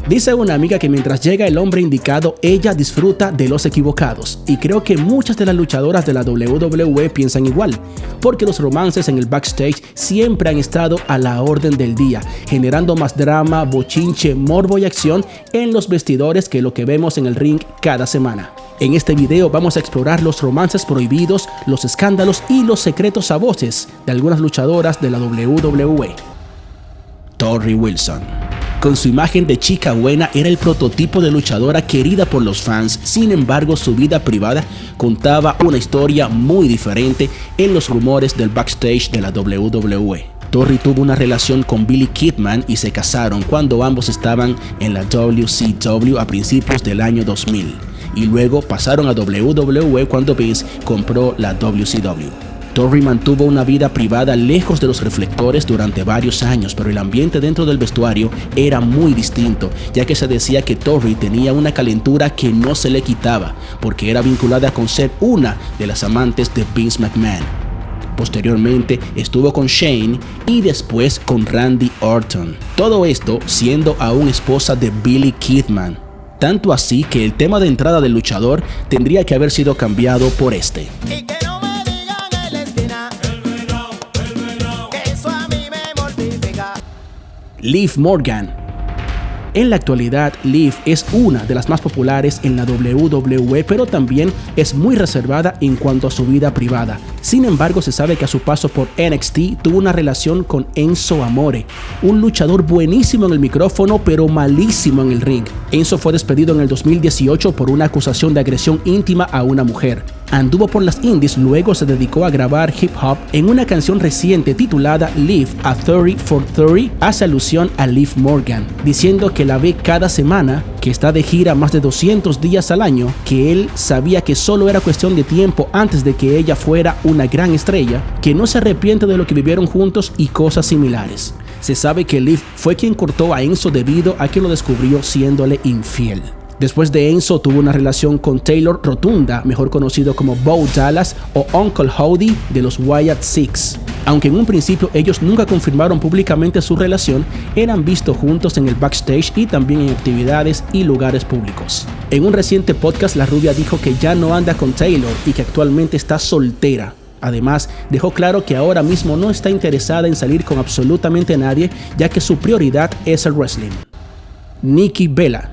Dice una amiga que mientras llega el hombre indicado, ella disfruta de los equivocados. Y creo que muchas de las luchadoras de la WWE piensan igual, porque los romances en el backstage siempre han estado a la orden del día, generando más drama, bochinche, morbo y acción en los vestidores que lo que vemos en el ring cada semana. En este video vamos a explorar los romances prohibidos, los escándalos y los secretos a voces de algunas luchadoras de la WWE. Torrie Wilson. Con su imagen de chica buena, era el prototipo de luchadora querida por los fans. Sin embargo, su vida privada contaba una historia muy diferente en los rumores del backstage de la WWE. Torrie tuvo una relación con Billy Kidman y se casaron cuando ambos estaban en la WCW a principios del año 2000. Y luego pasaron a WWE cuando Vince compró la WCW. Torrie mantuvo una vida privada lejos de los reflectores durante varios años, pero el ambiente dentro del vestuario era muy distinto, ya que se decía que Torrie tenía una calentura que no se le quitaba, porque era vinculada con ser una de las amantes de Vince McMahon. Posteriormente estuvo con Shane y después con Randy Orton. Todo esto siendo aún esposa de Billy Kidman. Tanto así que el tema de entrada del luchador tendría que haber sido cambiado por este. Liv Morgan. En la actualidad, Liv es una de las más populares en la WWE, pero también es muy reservada en cuanto a su vida privada. Sin embargo, se sabe que a su paso por NXT tuvo una relación con Enzo Amore, un luchador buenísimo en el micrófono pero malísimo en el ring. Enzo fue despedido en el 2018 por una acusación de agresión íntima a una mujer. Anduvo por las indies, luego se dedicó a grabar hip hop. En una canción reciente titulada Live a 30 for 30 hace alusión a Liv Morgan, diciendo que la ve cada semana, que está de gira más de 200 días al año, que él sabía que solo era cuestión de tiempo antes de que ella fuera una gran estrella, que no se arrepiente de lo que vivieron juntos y cosas similares. Se sabe que Liv fue quien cortó a Enzo debido a que lo descubrió siéndole infiel. Después de Enzo tuvo una relación con Taylor Rotunda, mejor conocido como Bo Dallas o Uncle Howdy de los Wyatt Six. Aunque en un principio ellos nunca confirmaron públicamente su relación, eran vistos juntos en el backstage y también en actividades y lugares públicos. En un reciente podcast, la rubia dijo que ya no anda con Taylor y que actualmente está soltera. Además, dejó claro que ahora mismo no está interesada en salir con absolutamente nadie, ya que su prioridad es el wrestling. Nikki Bella.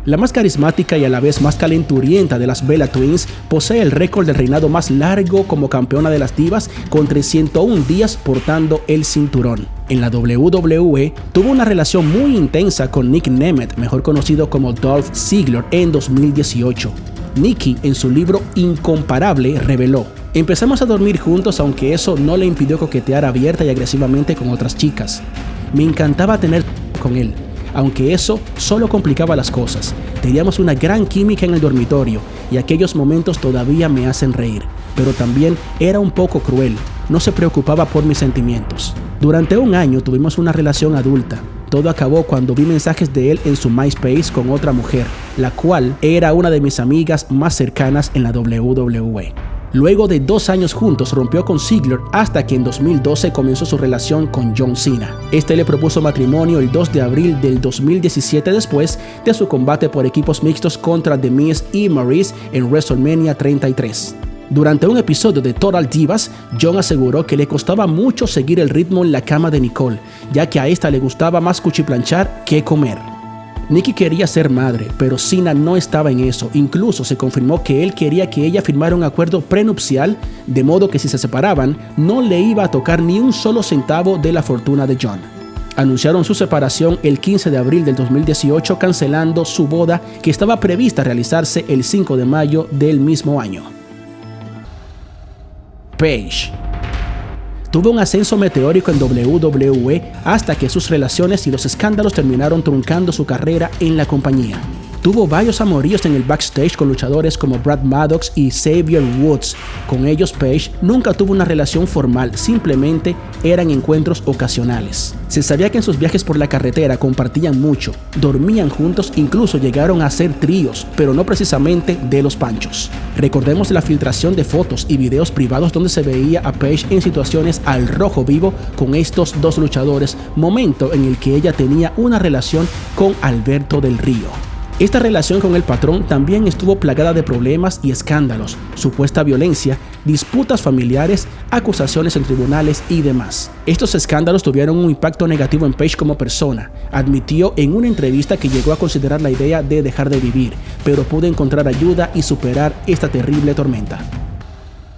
La más carismática y a la vez más calenturienta de las Bella Twins, posee el récord del reinado más largo como campeona de las divas, con 301 días portando el cinturón. En la WWE tuvo una relación muy intensa con Nick Nemeth, mejor conocido como Dolph Ziggler, en 2018. Nikki, en su libro Incomparable, reveló: "Empezamos a dormir juntos, aunque eso no le impidió coquetear abierta y agresivamente con otras chicas. Me encantaba tener con él, aunque eso solo complicaba las cosas. Teníamos una gran química en el dormitorio y aquellos momentos todavía me hacen reír, pero también era un poco cruel. No se preocupaba por mis sentimientos. Durante un año tuvimos una relación adulta. Todo acabó cuando vi mensajes de él en su MySpace con otra mujer, la cual era una de mis amigas más cercanas en la WWE. Luego de 2 años juntos rompió con Ziggler hasta que en 2012 comenzó su relación con John Cena. Este le propuso matrimonio el 2 de abril del 2017 después de su combate por equipos mixtos contra The Miz y Maryse en WrestleMania 33. Durante un episodio de Total Divas, John aseguró que le costaba mucho seguir el ritmo en la cama de Nicole, ya que a esta le gustaba más cuchiplanchar que comer. Nikki quería ser madre, pero Cena no estaba en eso. Incluso se confirmó que él quería que ella firmara un acuerdo prenupcial, de modo que si se separaban, no le iba a tocar ni un solo centavo de la fortuna de John. Anunciaron su separación el 15 de abril del 2018, cancelando su boda que estaba prevista realizarse el 5 de mayo del mismo año. Paige. Tuvo un ascenso meteórico en WWE hasta que sus relaciones y los escándalos terminaron truncando su carrera en la compañía. Tuvo varios amoríos en el backstage con luchadores como Brad Maddox y Xavier Woods. Con ellos Page nunca tuvo una relación formal, simplemente eran encuentros ocasionales. Se sabía que en sus viajes por la carretera compartían mucho, dormían juntos, incluso llegaron a hacer tríos, pero no precisamente de los panchos. Recordemos la filtración de fotos y videos privados donde se veía a Page en situaciones al rojo vivo con estos dos luchadores, momento en el que ella tenía una relación con Alberto del Río. Esta relación con el patrón también estuvo plagada de problemas y escándalos, supuesta violencia, disputas familiares, acusaciones en tribunales y demás. Estos escándalos tuvieron un impacto negativo en Page como persona. Admitió en una entrevista que llegó a considerar la idea de dejar de vivir, pero pudo encontrar ayuda y superar esta terrible tormenta.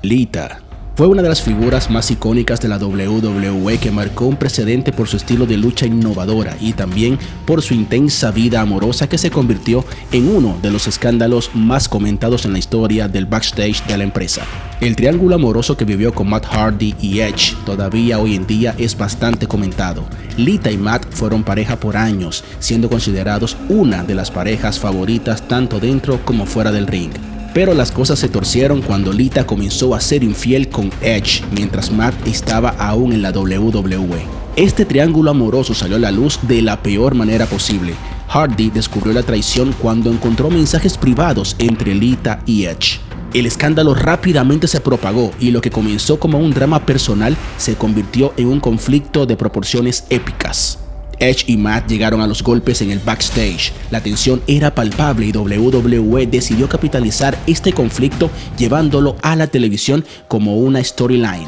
Lita fue una de las figuras más icónicas de la WWE que marcó un precedente por su estilo de lucha innovadora y también por su intensa vida amorosa que se convirtió en uno de los escándalos más comentados en la historia del backstage de la empresa. El triángulo amoroso que vivió con Matt Hardy y Edge todavía hoy en día es bastante comentado. Lita y Matt fueron pareja por años, siendo considerados una de las parejas favoritas tanto dentro como fuera del ring. Pero las cosas se torcieron cuando Lita comenzó a ser infiel con Edge, mientras Matt estaba aún en la WWE. Este triángulo amoroso salió a la luz de la peor manera posible. Hardy descubrió la traición cuando encontró mensajes privados entre Lita y Edge. El escándalo rápidamente se propagó y lo que comenzó como un drama personal se convirtió en un conflicto de proporciones épicas. Edge y Matt llegaron a los golpes en el backstage. La tensión era palpable y WWE decidió capitalizar este conflicto llevándolo a la televisión como una storyline.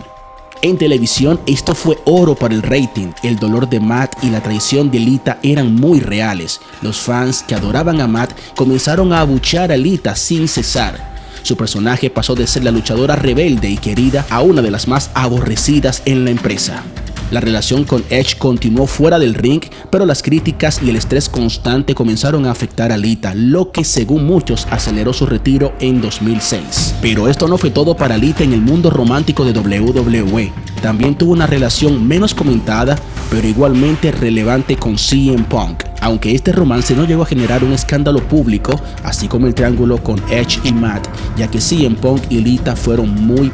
En televisión esto fue oro para el rating. El dolor de Matt y la traición de Lita eran muy reales. Los fans que adoraban a Matt comenzaron a abuchear a Lita sin cesar. Su personaje pasó de ser la luchadora rebelde y querida a una de las más aborrecidas en la empresa. La relación con Edge continuó fuera del ring, pero las críticas y el estrés constante comenzaron a afectar a Lita, lo que según muchos aceleró su retiro en 2006. Pero esto no fue todo para Lita en el mundo romántico de WWE. También tuvo una relación menos comentada, pero igualmente relevante con CM Punk, aunque este romance no llegó a generar un escándalo público, así como el triángulo con Edge y Matt, ya que CM Punk y Lita fueron muy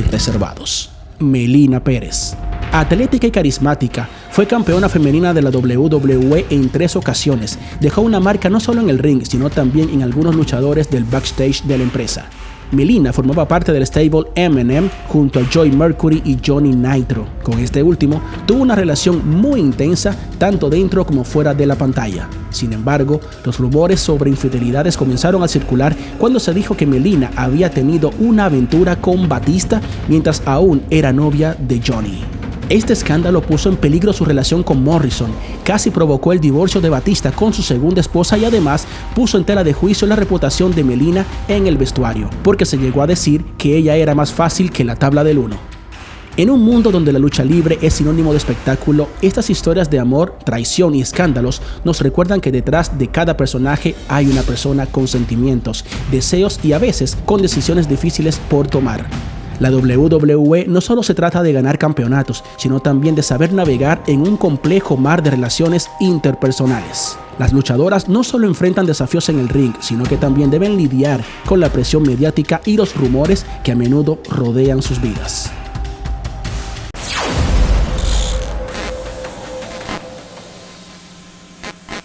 reservados. Melina Pérez. Atlética y carismática, fue campeona femenina de la WWE en 3 ocasiones. Dejó una marca no solo en el ring, sino también en algunos luchadores del backstage de la empresa. Melina formaba parte del stable M&M junto a Joey Mercury y Johnny Nitro. Con este último tuvo una relación muy intensa tanto dentro como fuera de la pantalla. Sin embargo, los rumores sobre infidelidades comenzaron a circular cuando se dijo que Melina había tenido una aventura con Batista mientras aún era novia de Johnny. Este escándalo puso en peligro su relación con Morrison, casi provocó el divorcio de Batista con su segunda esposa y además puso en tela de juicio la reputación de Melina en el vestuario, porque se llegó a decir que ella era más fácil que la tabla del 1. En un mundo donde la lucha libre es sinónimo de espectáculo, estas historias de amor, traición y escándalos nos recuerdan que detrás de cada personaje hay una persona con sentimientos, deseos y a veces con decisiones difíciles por tomar. La WWE no solo se trata de ganar campeonatos, sino también de saber navegar en un complejo mar de relaciones interpersonales. Las luchadoras no solo enfrentan desafíos en el ring, sino que también deben lidiar con la presión mediática y los rumores que a menudo rodean sus vidas.